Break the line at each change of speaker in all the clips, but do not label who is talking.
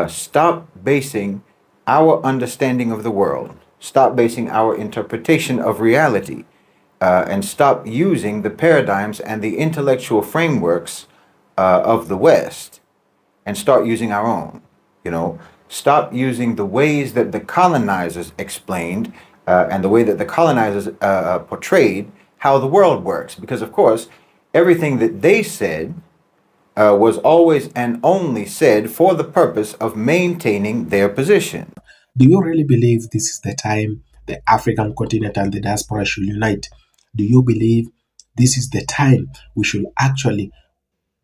stop basing our understanding of the world, stop basing our interpretation of reality, and stop using the paradigms and the intellectual frameworks of the West and start using our own. You know, stop using the ways that the colonizers explained and the way that the colonizers portrayed how the world works. Because, of course, everything that they said was always and only said for the purpose of maintaining their position.
Do you really believe this is the time the African continent and the diaspora should unite? Do you believe this is the time we should actually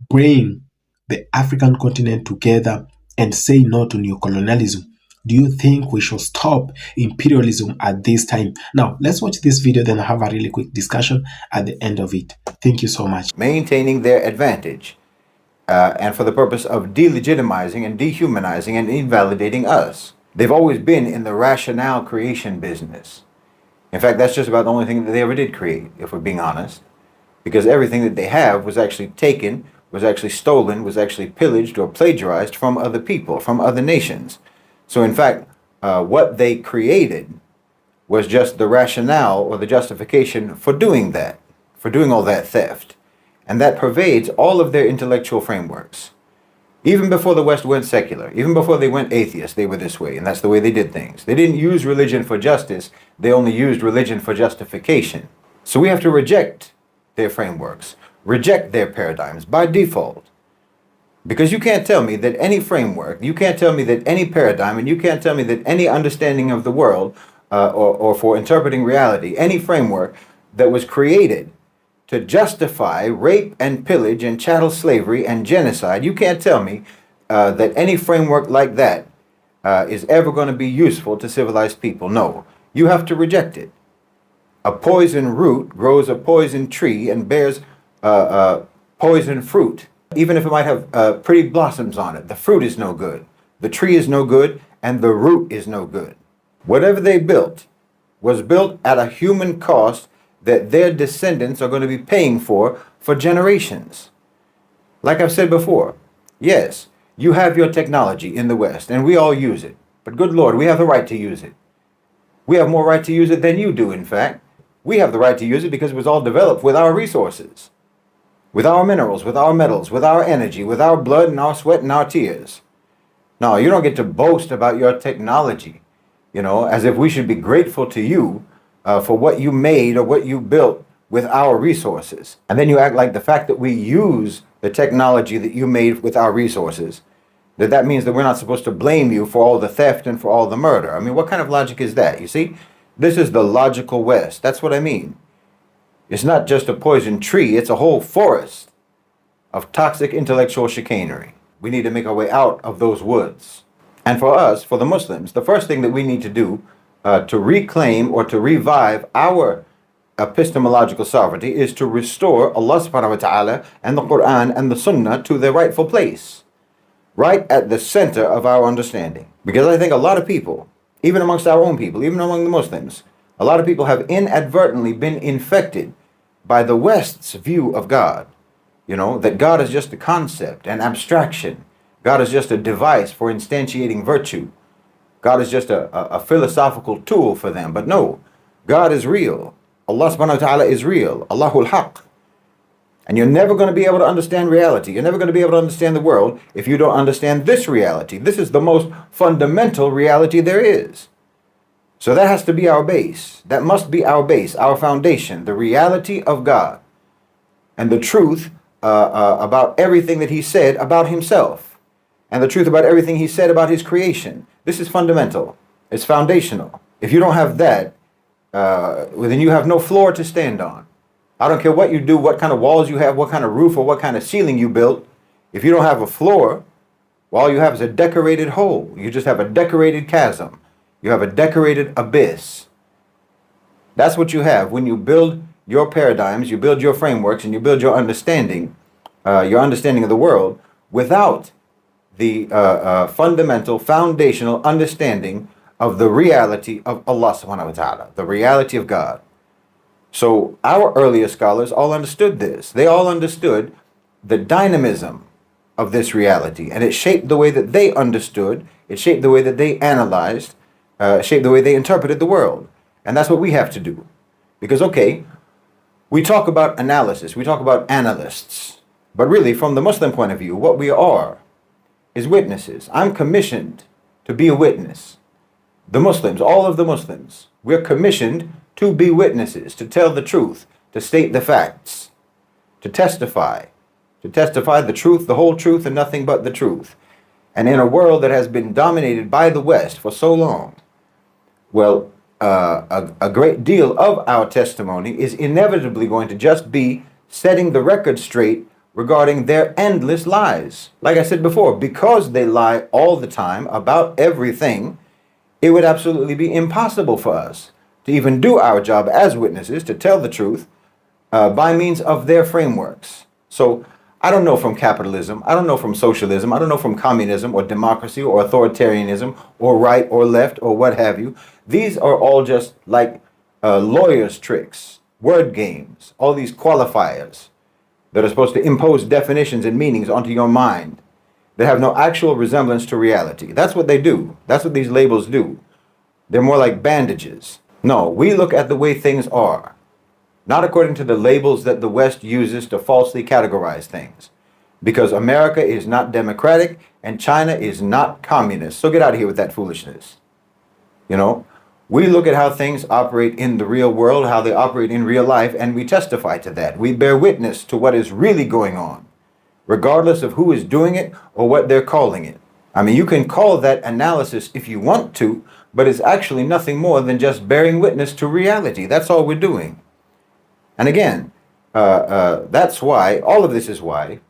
bring the African continent together and say no to neocolonialism? Do you think we should stop imperialism at this time? Now, let's watch this video, then have a really quick discussion at the end of it. Thank you so much.
Maintaining their advantage, and for the purpose of delegitimizing and dehumanizing and invalidating us. They've always been in the rationale creation business. In fact, that's just about the only thing that they ever did create, if we're being honest. Because everything that they have was actually taken, was actually stolen, was actually pillaged or plagiarized from other people, from other nations. So in fact, what they created was just the rationale or the justification for doing that, for doing all that theft. And that pervades all of their intellectual frameworks. Even before the West went secular, even before they went atheist, they were this way, and that's the way they did things. They didn't use religion for justice, they only used religion for justification. So we have to reject their frameworks, reject their paradigms by default. Because you can't tell me that any framework, you can't tell me that any paradigm, and you can't tell me that any understanding of the world, or for interpreting reality, any framework that was created to justify rape and pillage and chattel slavery and genocide, you can't tell me that any framework like that is ever going to be useful to civilized people. No, you have to reject it. A poison root grows a poison tree and bears poison fruit. Even if it might have pretty blossoms on it, the fruit is no good. The tree is no good, and the root is no good. Whatever they built was built at a human cost that their descendants are going to be paying for generations. Like I've said before, yes, you have your technology in the West, and we all use it. But good Lord, we have the right to use it. We have more right to use it than you do, in fact. We have the right to use it because it was all developed with our resources, with our minerals, with our metals, with our energy, with our blood and our sweat and our tears. No, you don't get to boast about your technology, as if we should be grateful to you for what you made or what you built with our resources. And then you act like the fact that we use the technology that you made with our resources, that means that we're not supposed to blame you for all the theft and for all the murder. I mean, what kind of logic is that? You see, this is the logical West. That's what I mean. It's not just a poison tree, it's a whole forest of toxic intellectual chicanery. We need to make our way out of those woods. And for us, for the Muslims, the first thing that we need to do to reclaim or to revive our epistemological sovereignty is to restore Allah subhanahu wa ta'ala and the Quran and the Sunnah to their rightful place, right at the center of our understanding. Because I think a lot of people, even amongst our own people, even among the Muslims, a lot of people have inadvertently been infected by the West's view of God. That God is just a concept, an abstraction. God is just a device for instantiating virtue. God is just a philosophical tool for them. But no, God is real. Allah subhanahu wa ta'ala is real. Allahul Haqq. And you're never going to be able to understand reality. You're never going to be able to understand the world if you don't understand this reality. This is the most fundamental reality there is. So that has to be our base. That must be our base, our foundation, the reality of God and the truth about everything that he said about himself and the truth about everything he said about his creation. This is fundamental. It's foundational. If you don't have that, then you have no floor to stand on. I don't care what you do, what kind of walls you have, what kind of roof or what kind of ceiling you built. If you don't have a floor, well, all you have is a decorated hole. You just have a decorated chasm. You have a decorated abyss. That's what you have when you build your paradigms, you build your frameworks, and you build your understanding of the world without the fundamental, foundational understanding of the reality of Allah subhanahu wa ta'ala, the reality of God. So our earlier scholars all understood this. They all understood the dynamism of this reality, and it shaped the way that they understood, it shaped the way that they analyzed, shaped the way they interpreted the world. And that's what we have to do. Because, okay, we talk about analysis, we talk about analysts, but really, from the Muslim point of view, what we are is witnesses. I'm commissioned to be a witness. The Muslims, all of the Muslims, we're commissioned to be witnesses, to tell the truth, to state the facts, to testify the truth, the whole truth, and nothing but the truth. And in a world that has been dominated by the West for so long, well, a great deal of our testimony is inevitably going to just be setting the record straight regarding their endless lies. Like I said before, because they lie all the time about everything, it would absolutely be impossible for us to even do our job as witnesses, to tell the truth by means of their frameworks. So I don't know from capitalism, I don't know from socialism, I don't know from communism or democracy or authoritarianism or right or left or what have you. These are all just like lawyers' tricks, word games, all these qualifiers that are supposed to impose definitions and meanings onto your mind that have no actual resemblance to reality. That's what they do. That's what these labels do. They're more like bandages. No, we look at the way things are, not according to the labels that the West uses to falsely categorize things. Because America is not democratic and China is not communist. So get out of here with that foolishness. You know, we look at how things operate in the real world, how they operate in real life, and we testify to that. We bear witness to what is really going on, regardless of who is doing it or what they're calling it. I mean, you can call that analysis if you want to, but it's actually nothing more than just bearing witness to reality. That's all we're doing. And again, that's why, all of this is why,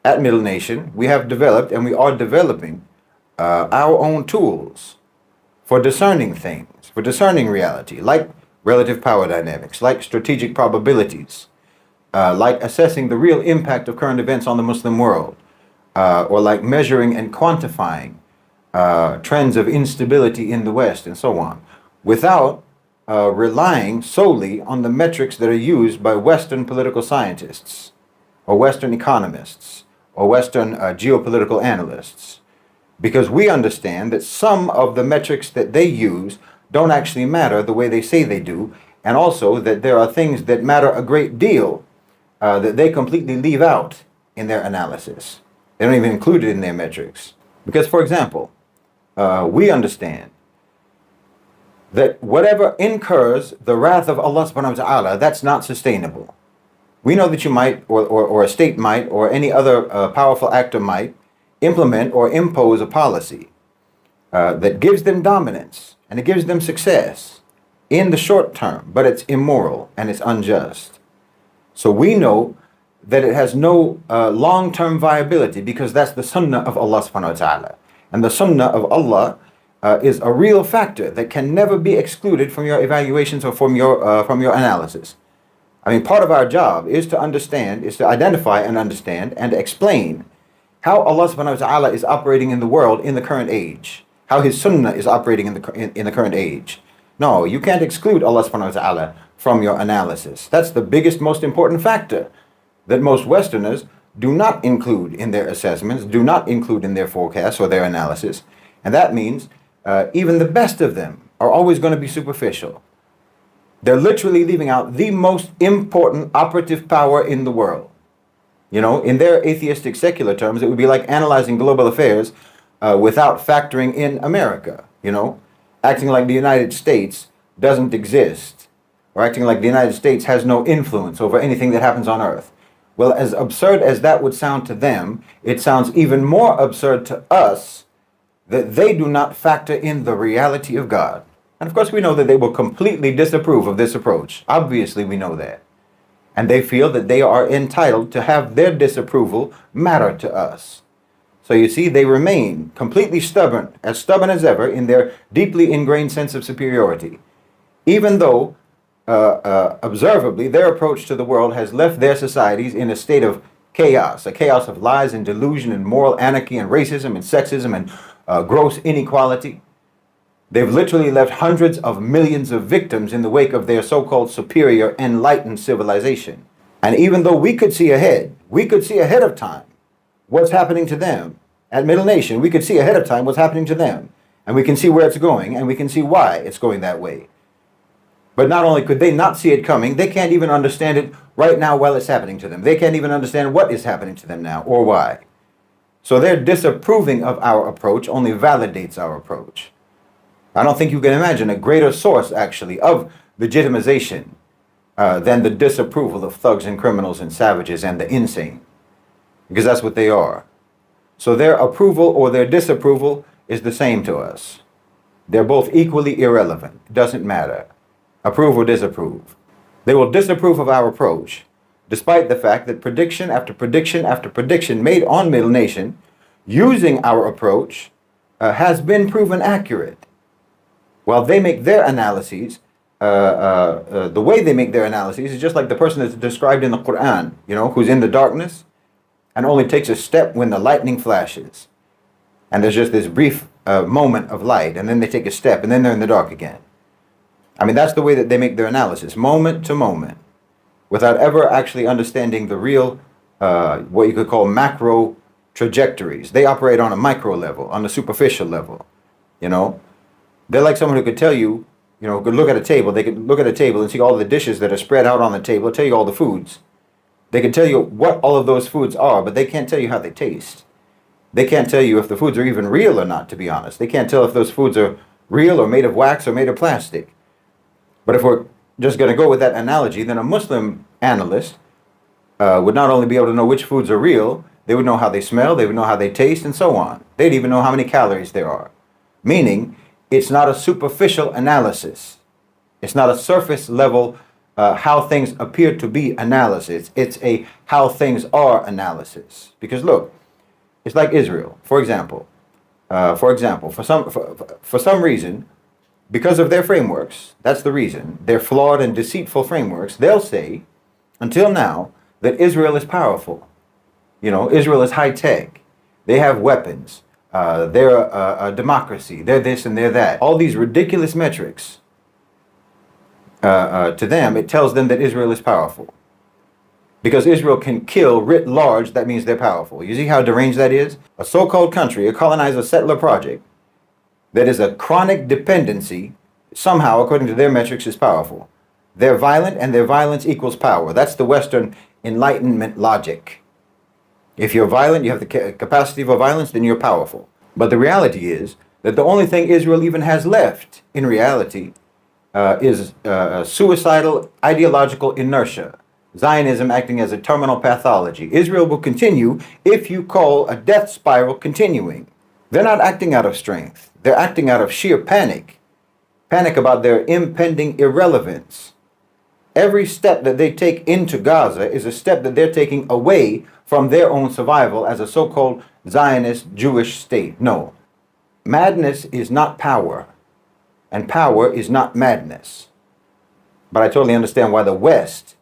at Middle Nation, we have developed and we are developing our own tools for discerning things, for discerning reality, like relative power dynamics, like strategic probabilities, like assessing the real impact of current events on the Muslim world, or like measuring and quantifying trends of instability in the West and so on, without relying solely on the metrics that are used by Western political scientists, or Western economists, or Western geopolitical analysts. Because we understand that some of the metrics that they use don't actually matter the way they say they do, and also that there are things that matter a great deal that they completely leave out in their analysis. They don't even include it in their metrics. Because, for example, we understand that whatever incurs the wrath of Allah subhanahu wa ta'ala, that's not sustainable. We know that you might, or a state might, or any other powerful actor might, implement or impose a policy that gives them dominance and it gives them success in the short term, but it's immoral and it's unjust. So we know that it has no long-term viability because that's the sunnah of Allah subhanahu wa ta'ala. And the sunnah of Allah is a real factor that can never be excluded from your evaluations or from your analysis. I mean, part of our job is to understand, is to identify and understand and explain how Allah subhanahu wa ta'ala is operating in the world in the current age, how His sunnah is operating in the current age. No, you can't exclude Allah subhanahu wa ta'ala from your analysis. That's the biggest, most important factor that most Westerners do not include in their assessments, do not include in their forecasts or their analysis. And that means even the best of them are always going to be superficial. They're literally leaving out the most important operative power in the world. You know, in their atheistic secular terms, it would be like analyzing global affairs without factoring in America, you know, acting like the United States doesn't exist, or acting like the United States has no influence over anything that happens on Earth. Well, as absurd as that would sound to them, it sounds even more absurd to us that they do not factor in the reality of God. And of course, we know that they will completely disapprove of this approach. Obviously, we know that. And they feel that they are entitled to have their disapproval matter to us. So you see, they remain completely stubborn as ever in their deeply ingrained sense of superiority, even though observably their approach to the world has left their societies in a state of chaos, a chaos of lies and delusion and moral anarchy and racism and sexism and gross inequality. They've literally left hundreds of millions of victims in the wake of their so-called superior enlightened civilization. And even though we could see ahead of time, what's happening to them. At Middle Nation, we could see ahead of time what's happening to them. And we can see where it's going, and we can see why it's going that way. But not only could they not see it coming, they can't even understand it right now while it's happening to them. They can't even understand what is happening to them now or why. So their disapproving of our approach only validates our approach. I don't think you can imagine a greater source, actually, of legitimization than the disapproval of thugs and criminals and savages and the insane. Because that's what they are. So their approval or their disapproval is the same to us. They're both equally irrelevant. It doesn't matter. Approve or disapprove. They will disapprove of our approach, despite the fact that prediction after prediction after prediction made on Middle Nation using our approach has been proven accurate. While they make their analyses, the way they make their analyses is just like the person that's described in the Quran, who's in the darkness and only takes a step when the lightning flashes. And there's just this brief moment of light, and then they take a step, and then they're in the dark again. I mean, that's the way that they make their analysis, moment to moment, without ever actually understanding the real, what you could call macro trajectories. They operate on a micro level, on a superficial level, They're like someone who could tell you, could look at a table. They could look at a table and see all the dishes that are spread out on the table, tell you all the foods. They can tell you what all of those foods are, but they can't tell you how they taste. They can't tell you if the foods are even real or not, to be honest. They can't tell if those foods are real or made of wax or made of plastic. But if we're just going to go with that analogy, then a Muslim analyst would not only be able to know which foods are real, they would know how they smell, they would know how they taste, and so on. They'd even know how many calories there are. Meaning, it's not a superficial analysis. It's not a surface level how things appear to be analysis. It's a how things are analysis. Because look, it's like Israel, for example. For some reason, because of their frameworks, that's the reason, their flawed and deceitful frameworks, they'll say, until now, that Israel is powerful. Israel is high tech. They have weapons. They're a democracy. They're this and they're that. All these ridiculous metrics, to them, it tells them that Israel is powerful. Because Israel can kill writ large, that means they're powerful. You see how deranged that is? A so-called country, a colonizer settler project, that is a chronic dependency, somehow, according to their metrics, is powerful. They're violent, and their violence equals power. That's the Western Enlightenment logic. If you're violent, you have the capacity for violence, then you're powerful. But the reality is that the only thing Israel even has left, in reality, is suicidal ideological inertia. Zionism acting as a terminal pathology. Israel will continue if you call a death spiral continuing. They're not acting out of strength. They're acting out of sheer panic. Panic about their impending irrelevance. Every step that they take into Gaza is a step that they're taking away from their own survival as a so-called Zionist Jewish state. No. Madness is not power. And power is not madness. But I totally understand why the West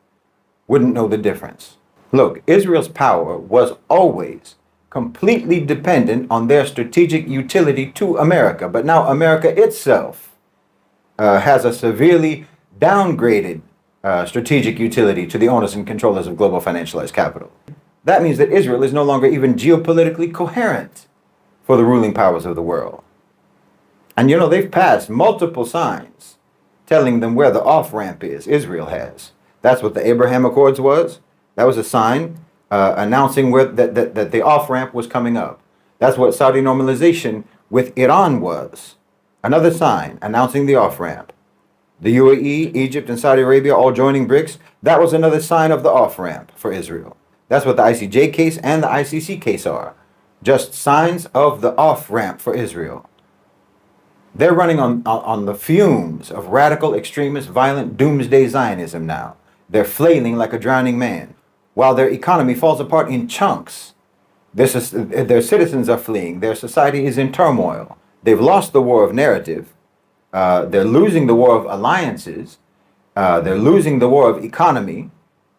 wouldn't know the difference. Look, Israel's power was always completely dependent on their strategic utility to America. But now America itself has a severely downgraded strategic utility to the owners and controllers of global financialized capital. That means that Israel is no longer even geopolitically coherent for the ruling powers of the world. And they've passed multiple signs telling them where the off-ramp is. Israel has. That's what the Abraham Accords was. That was a sign announcing that the off-ramp was coming up. That's what Saudi normalization with Iran was. Another sign announcing the off-ramp. The UAE, Egypt, and Saudi Arabia all joining BRICS. That was another sign of the off-ramp for Israel. That's what the ICJ case and the ICC case are. Just signs of the off-ramp for Israel. They're running on the fumes of radical, extremist, violent, doomsday Zionism now. They're flailing like a drowning man, while their economy falls apart in chunks. Their citizens are fleeing. Their society is in turmoil. They've lost the war of narrative. They're losing the war of alliances. They're losing the war of economy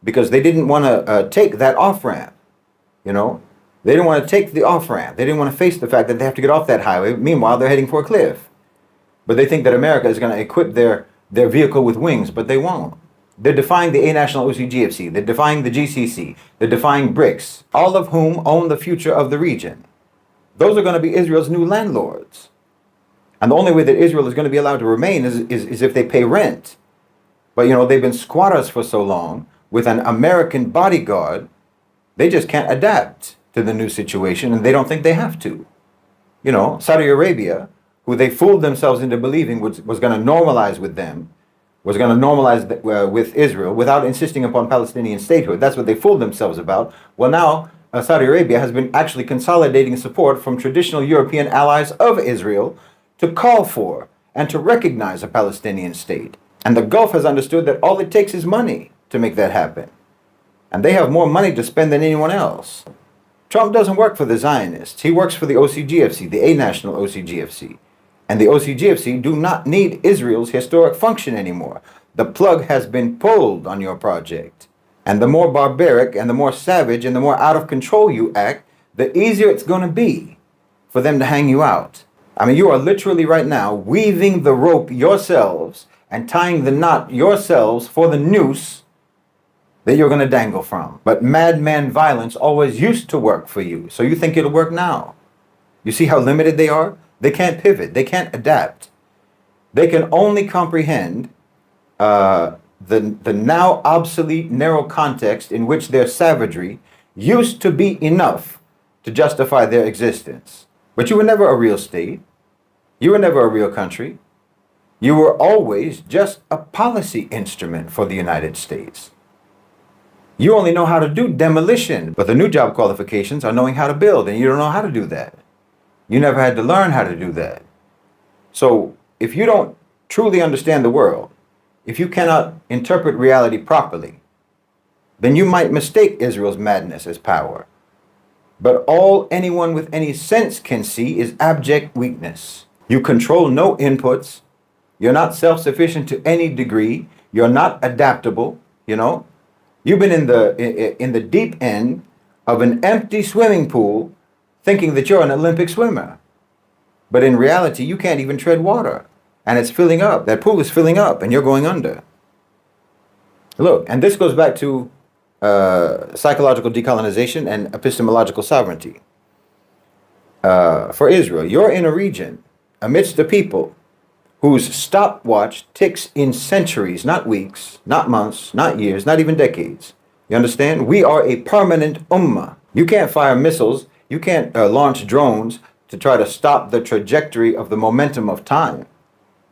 because they didn't want to take that off-ramp. They didn't want to take the off-ramp. They didn't want to face the fact that they have to get off that highway. Meanwhile, they're heading for a cliff. But they think that America is going to equip their vehicle with wings, but they won't. They're defying the A National OCGFC. They're defying the GCC. They're defying BRICS, all of whom own the future of the region. Those are going to be Israel's new landlords. And the only way that Israel is going to be allowed to remain is if they pay rent. But, you know, they've been squatters for so long with an American bodyguard, they just can't adapt to the new situation, and they don't think they have to. You know, Saudi Arabia, who they fooled themselves into believing was going to normalize with them, was going to normalize with Israel without insisting upon Palestinian statehood. That's what they fooled themselves about. Well, now Saudi Arabia has been actually consolidating support from traditional European allies of Israel to call for and to recognize a Palestinian state. And the Gulf has understood that all it takes is money to make that happen. And they have more money to spend than anyone else. Trump doesn't work for the Zionists. He works for the OCGFC, the A National OCGFC. And the OCGFC do not need Israel's historic function anymore. The plug has been pulled on your project. And the more barbaric and the more savage and the more out of control you act, the easier it's going to be for them to hang you out. I mean, you are literally right now weaving the rope yourselves and tying the knot yourselves for the noose that you're going to dangle from. But madman violence always used to work for you. So you think it'll work now. You see how limited they are? They can't pivot. They can't adapt. They can only comprehend the now obsolete narrow context in which their savagery used to be enough to justify their existence. But you were never a real state. You were never a real country. You were always just a policy instrument for the United States. You only know how to do demolition, but the new job qualifications are knowing how to build, and you don't know how to do that. You never had to learn how to do that. So if you don't truly understand the world, if you cannot interpret reality properly, then you might mistake Israel's madness as power. But all anyone with any sense can see is abject weakness. You control no inputs. You're not self-sufficient to any degree. You're not adaptable, you know. You've been in the deep end of an empty swimming pool thinking that you're an Olympic swimmer. But in reality, you can't even tread water. And it's filling up. That pool is filling up and you're going under. Look, and this goes back to psychological decolonization and epistemological sovereignty. For Israel, you're in a region amidst a people whose stopwatch ticks in centuries, not weeks, not months, not years, not even decades. You understand? We are a permanent ummah. You can't fire missiles. You can't launch drones to try to stop the trajectory of the momentum of time.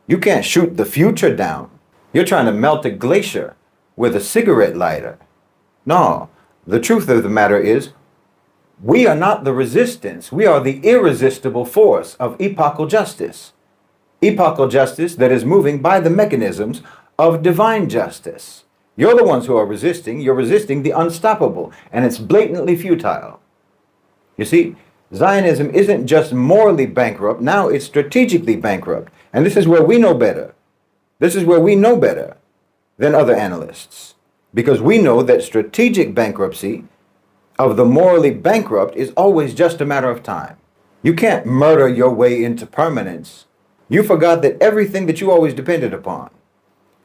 You can't shoot the future down. You're trying to melt a glacier with a cigarette lighter. No, the truth of the matter is, we are not the resistance. We are the irresistible force of epochal justice. Epochal justice that is moving by the mechanisms of divine justice. You're the ones who are resisting. You're resisting the unstoppable, and it's blatantly futile. You see, Zionism isn't just morally bankrupt. Now it's strategically bankrupt. And this is where we know better. This is where we know better than other analysts. Because we know that strategic bankruptcy of the morally bankrupt is always just a matter of time. You can't murder your way into permanence. You forgot that everything that you always depended upon,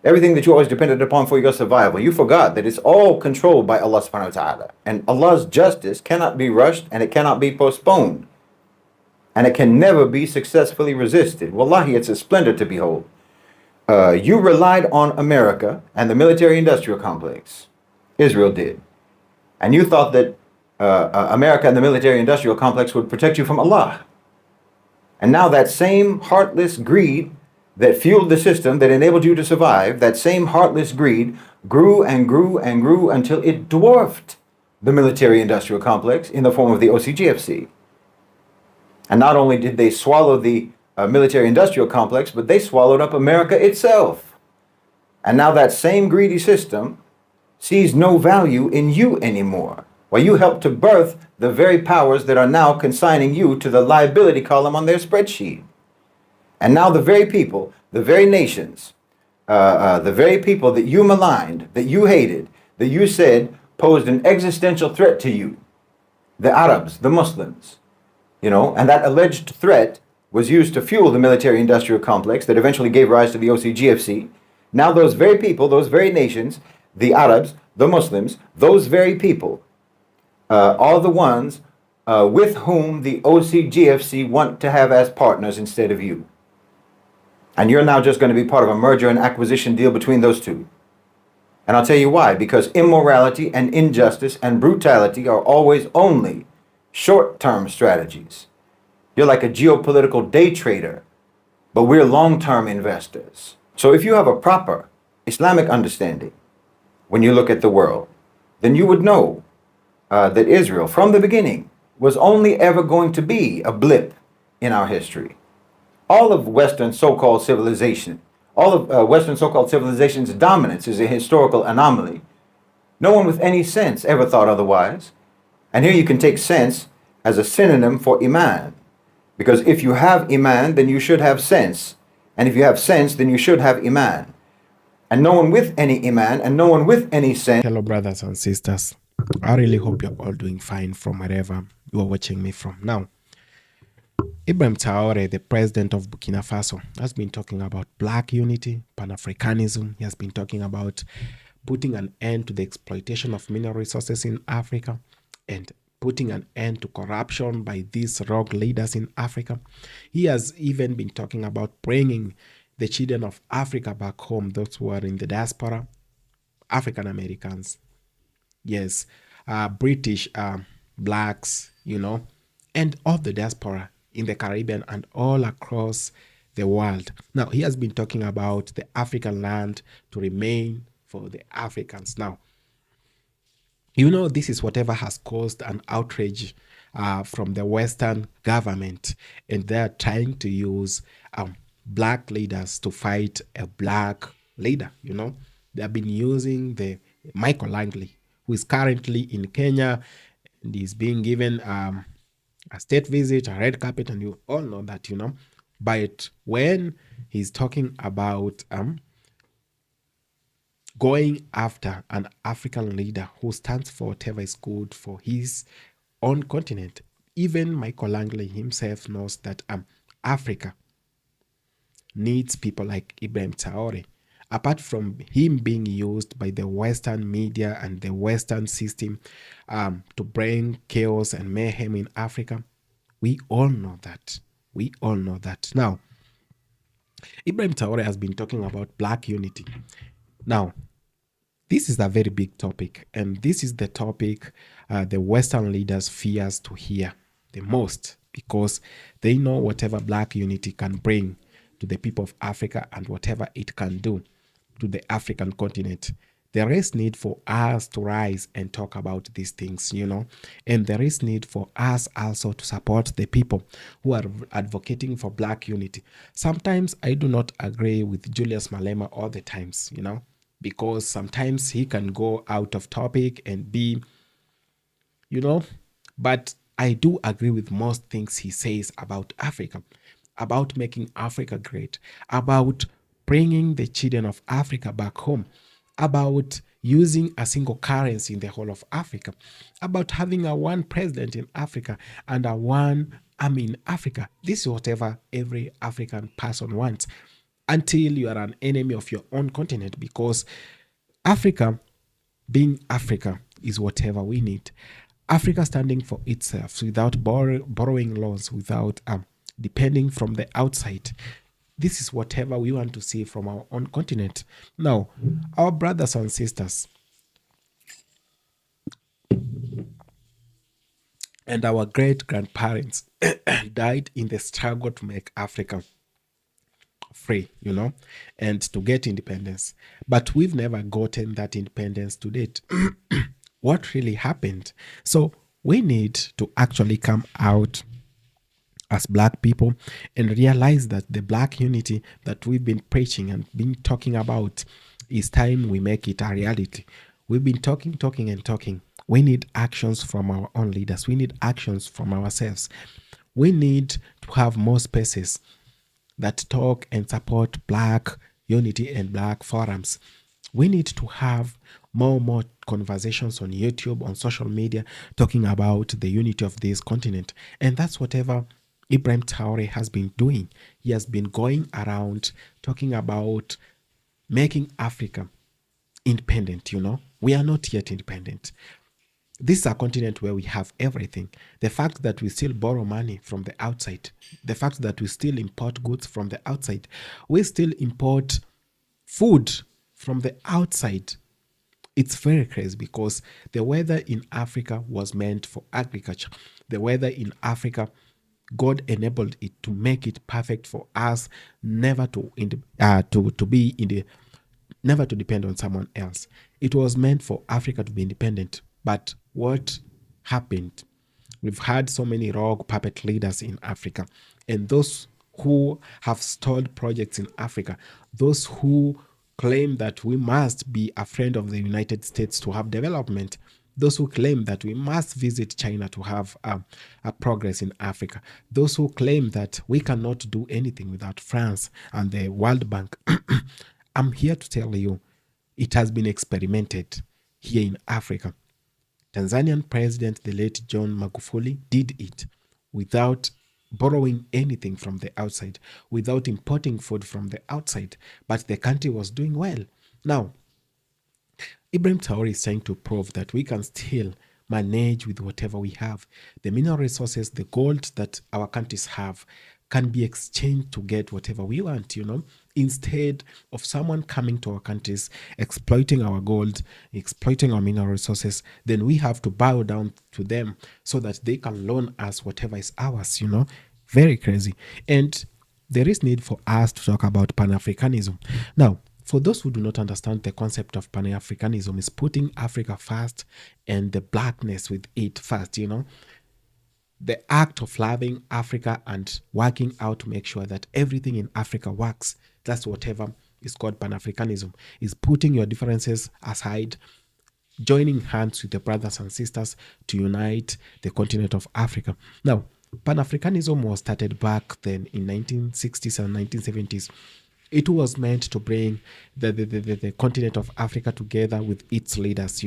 everything that you always depended upon for your survival, you forgot that it's all controlled by Allah subhanahu wa ta'ala. And Allah's justice cannot be rushed and it cannot be postponed. And it can never be successfully resisted. Wallahi, it's a splendor to behold. You relied on America and the military-industrial complex. Israel did. And you thought that America and the military-industrial complex would protect you from Allah. And now that same heartless greed that fueled the system that enabled you to survive, that same heartless greed grew and grew and grew until it dwarfed the military-industrial complex in the form of the OCGFC. And not only did they swallow the military-industrial complex, but they swallowed up America itself. And now that same greedy system sees no value in you anymore. Well, you helped to birth the very powers that are now consigning you to the liability column on their spreadsheet. And now the very people, the very nations, the very people that you maligned, that you hated, that you said posed an existential threat to you, the Arabs, the Muslims, you know, and that alleged threat was used to fuel the military-industrial complex that eventually gave rise to the OCGFC. Now those very people, those very nations, The Arabs, the Muslims, those very people are the ones with whom the OCGFC want to have as partners instead of you. And you're now just going to be part of a merger and acquisition deal between those two. And I'll tell you why. Because immorality and injustice and brutality are always only short-term strategies. You're like a geopolitical day trader, but we're long-term investors. So if you have a proper Islamic understanding when you look at the world, then you would know that Israel, from the beginning, was only ever going to be a blip in our history. All of Western so-called civilization, all of Western so-called civilization's dominance is a historical anomaly. No one with any sense ever thought otherwise. And here you can take sense as a synonym for iman. Because if you have iman, then you should have sense. And if you have sense, then you should have iman. And no one with any iman and no one with any sense.
Hello, brothers and sisters. I really hope you're all doing fine from wherever you are watching me from. Now, Ibrahim Traore, the president of Burkina Faso, has been talking about black unity, Pan-Africanism. He has been talking about putting an end to the exploitation of mineral resources in Africa and putting an end to corruption by these rogue leaders in Africa. He has even been talking about bringing the children of Africa back home, those who are in the diaspora, African Americans, yes, British blacks, and of the diaspora in the Caribbean and all across the world. Now, he has been talking about the African land to remain for the Africans. Now, this is whatever has caused an outrage from the Western government, and they're trying to use black leaders to fight a black leader. They have been using the Michael Langley, who is currently in Kenya and is being given a state visit, a red carpet, and you all know that, But when he's talking about going after an African leader who stands for whatever is good for his own continent, even Michael Langley himself knows that Africa needs people like Ibrahim Traore. Apart from him being used by the Western media and the Western system to bring chaos and mayhem in Africa, we all know that. We all know that. Now, Ibrahim Traore has been talking about black unity. Now, this is a very big topic, and this is the topic the Western leaders fears to hear the most, because they know whatever black unity can bring to the people of Africa and whatever it can do to the African continent. There is need for us to rise and talk about these things, and there is need for us also to support the people who are advocating for black unity. Sometimes I do not agree with Julius Malema all the times, because sometimes he can go out of topic and be, but I do agree with most things he says about Africa, about making Africa great, about bringing the children of Africa back home, about using a single currency in the whole of Africa, about having a one president in Africa and a one army in Africa. This is whatever every African person wants, until you are an enemy of your own continent, because Africa, being Africa, is whatever we need. Africa standing for itself without borrowing loans, without depending from the outside. This is whatever we want to see from our own continent. Now, our brothers and sisters and our great-grandparents died in the struggle to make Africa free, and to get independence. But we've never gotten that independence to date. What really happened? So we need to actually come out as black people and realize that the black unity that we've been preaching and been talking about, is time we make it a reality. We've been talking. We need actions from our own leaders. We need actions from ourselves. We need to have more spaces that talk and support black unity and black forums. We need to have more conversations on YouTube, on social media, talking about the unity of this continent. And that's whatever Ibrahim Traore has been doing. He has been going around talking about making Africa independent, We are not yet independent. This is a continent where we have everything. The fact that we still borrow money from the outside, the fact that we still import goods from the outside, we still import food from the outside. It's very crazy because the weather in Africa was meant for agriculture. The weather in Africa, God enabled it to make it perfect for us never to be in the never to depend on someone else. It was meant for Africa to be independent. But what happened? We've had so many rogue puppet leaders in Africa, and those who have stalled projects in Africa, those who claim that we must be a friend of the United States to have development, those who claim that we must visit China to have a progress in Africa, those who claim that we cannot do anything without France and the World Bank. I'm here to tell you, it has been experimented here in Africa. Tanzanian President, the late John Magufuli, did it without borrowing anything from the outside, without importing food from the outside, but the country was doing well. Now, Ibrahim Traore is trying to prove that we can still manage with whatever we have. The mineral resources, the gold that our countries have can be exchanged to get whatever we want, instead of someone coming to our countries, exploiting our gold, exploiting our mineral resources, then we have to bow down to them so that they can loan us whatever is ours, Very crazy. And there is need for us to talk about Pan-Africanism. Now, for those who do not understand, the concept of Pan-Africanism is putting Africa first and the blackness with it first, The act of loving Africa and working out to make sure that everything in Africa works. That's whatever is called Pan-Africanism, is putting your differences aside, joining hands with your brothers and sisters to unite the continent of Africa. Now, Pan-Africanism was started back then in 1960s and 1970s. It was meant to bring the continent of Africa together with its leaders,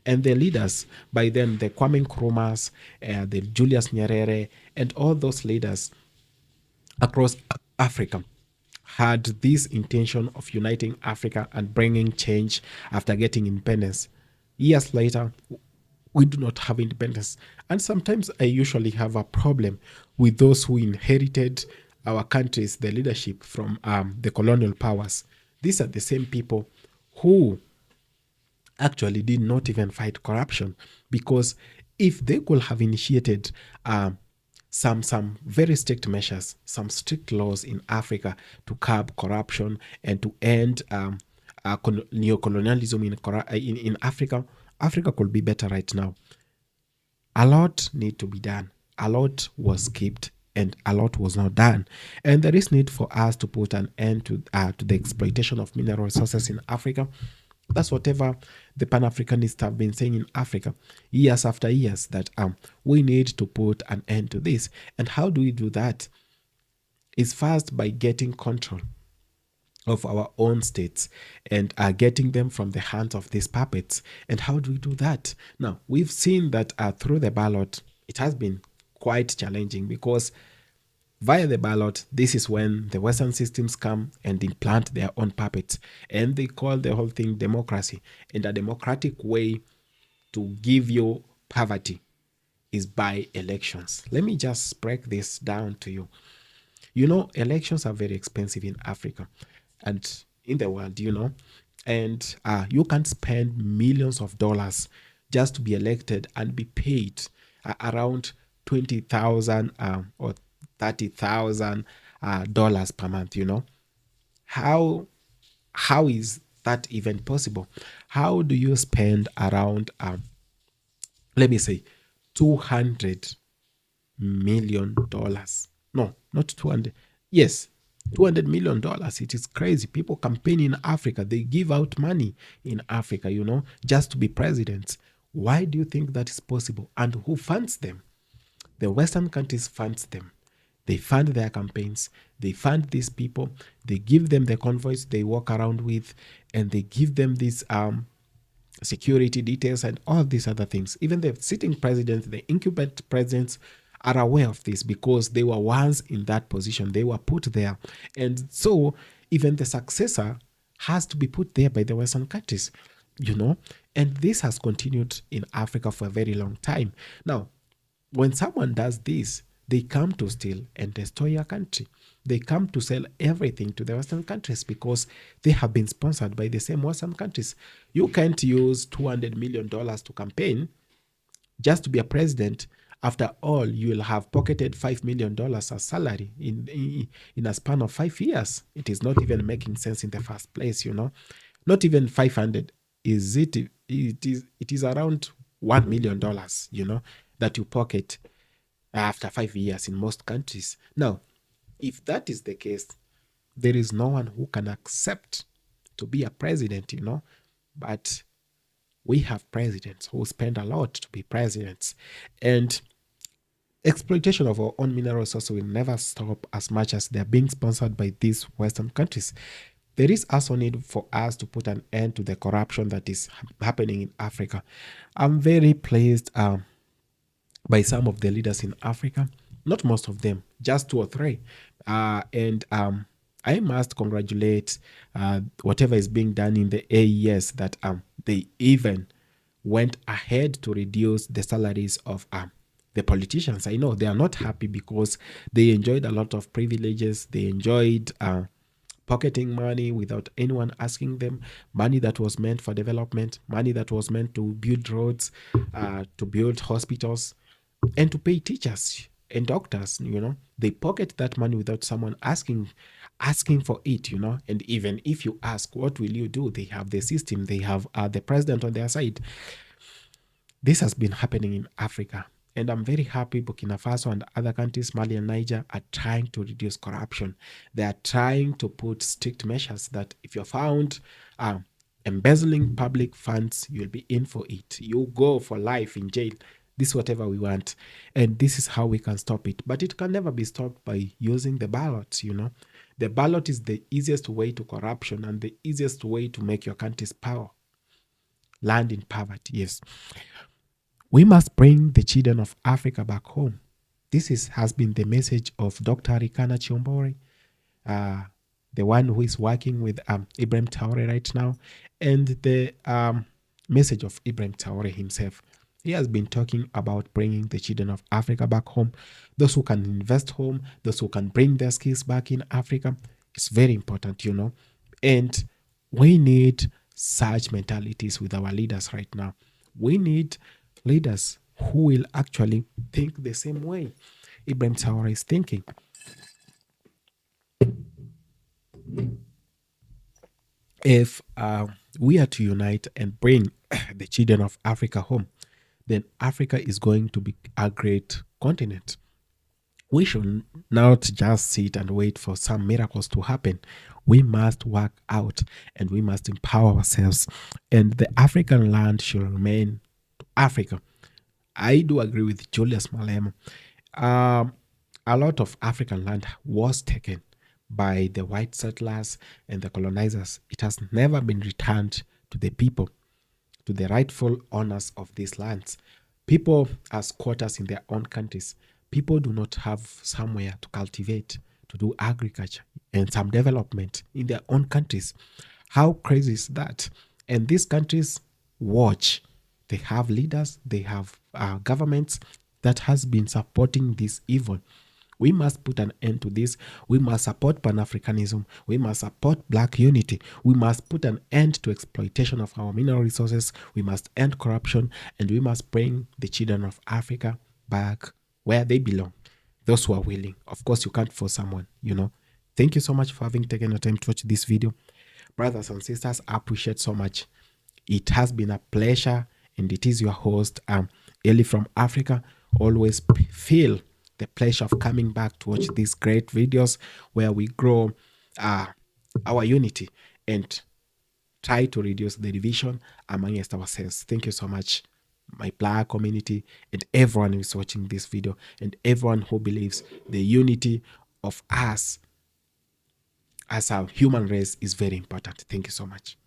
And the leaders, by then, the Kwame Nkrumahs, the Julius Nyerere, and all those leaders across Africa had this intention of uniting Africa and bringing change after getting independence. Years later, we do not have independence. And sometimes I usually have a problem with those who inherited our countries, the leadership from the colonial powers. These are the same people who actually did not even fight corruption, because if they could have initiated some very strict measures, some strict laws in Africa to curb corruption and to end neocolonialism in Africa, Africa could be better right now. A lot need to be done. A lot was skipped and a lot was not done. And there is need for us to put an end to the exploitation of mineral resources in Africa. That's whatever the Pan-Africanists have been saying in Africa years after years, that we need to put an end to this. And how do we do that? It's first by getting control of our own states and getting them from the hands of these puppets. And how do we do that? Now, we've seen that through the ballot, it has been quite challenging, because via the ballot, this is when the Western systems come and implant their own puppets, and they call the whole thing democracy. And a democratic way to give you poverty is by elections. Let me just break this down to you. Elections are very expensive in Africa and in the world, and you can spend millions of dollars just to be elected and be paid around 20,000 or 30,000 dollars per month. How is that even possible? How do you spend around let me say $200 million? No, not 200. Yes, $200 million. It is crazy. People campaign in Africa. They give out money in Africa, just to be presidents. Why do you think that is possible? And who funds them? The Western countries funds them. They fund their campaigns. They fund these people. They give them the convoys they walk around with, and they give them these security details and all these other things. Even the sitting presidents, the incumbent presidents, are aware of this because they were once in that position. They were put there. And so even the successor has to be put there by the Western countries, you know. And this has continued in Africa for a very long time. Now, when someone does this, they come to steal and destroy your country. They come to sell everything to the Western countries because they have been sponsored by the same Western countries. You can't use $200 million to campaign just to be a president. After all, you will have pocketed $5 million as salary in a span of 5 years. It is not even making sense in the first place, you know. Not even 500. Is it? It is around $1 million, you know, that you pocket after 5 years in most countries. Now, if that is the case, there is no one who can accept to be a president, you know. But we have presidents who spend a lot to be presidents. And exploitation of our own mineral resources will never stop as much as they're being sponsored by these Western countries. There is also need for us to put an end to the corruption that is happening in Africa. I'm very pleased by some of the leaders in Africa, not most of them, just two or three. And I must congratulate whatever is being done in the AES that they even went ahead to reduce the salaries of the politicians. I know they are not happy because they enjoyed a lot of privileges. They enjoyed pocketing money without anyone asking them, money that was meant for development, money that was meant to build roads, to build hospitals, and to pay teachers and doctors. You know, they pocket that money without someone asking for it, you know. And even if you ask, what will you do? They have the system, they have the president on their side. This has been happening in Africa. And I'm very happy Burkina Faso and other countries, Mali and Niger, are trying to reduce corruption. They are trying to put strict measures that if you're found embezzling public funds, you'll be in for it. You go for life in jail. This is whatever we want. And this is how we can stop it. But it can never be stopped by using the ballot, you know. The ballot is the easiest way to corruption and the easiest way to make your country's power land in poverty. Yes. We must bring the children of Africa back home. Has been the message of Dr. Rikana Chiombore, the one who is working with Ibrahim Traore right now, and the message of Ibrahim Traore himself. He has been talking about bringing the children of Africa back home, those who can invest home, those who can bring their skills back in Africa. It's very important, you know. And we need such mentalities with our leaders right now. We need leaders who will actually think the same way Ibrahim Traore is thinking. If we are to unite and bring the children of Africa home, then Africa is going to be a great continent. We should not just sit and wait for some miracles to happen. We must work out and we must empower ourselves. And the African land should remain Africa. I do agree with Julius Malema. A lot of African land was taken by the white settlers and the colonizers. It has never been returned to the people, to the rightful owners of these lands. People are squatters in their own countries. People do not have somewhere to cultivate, to do agriculture and some development in their own countries. How crazy is that? And these countries watch. They have leaders, they have governments that has been supporting this evil. We must put an end to this. We must support Pan-Africanism. We must support Black unity. We must put an end to exploitation of our mineral resources. We must end corruption, and we must bring the children of Africa back where they belong. Those who are willing. Of course, you can't force someone, you know. Thank you so much for having taken the time to watch this video. Brothers and sisters, I appreciate so much. It has been a pleasure, and it is your host, Eli from Africa. Always feel the pleasure of coming back to watch these great videos where we grow our unity and try to reduce the division amongst ourselves. Thank you so much, my Black community, and everyone who is watching this video, and everyone who believes the unity of us as a human race is very important. Thank you so much.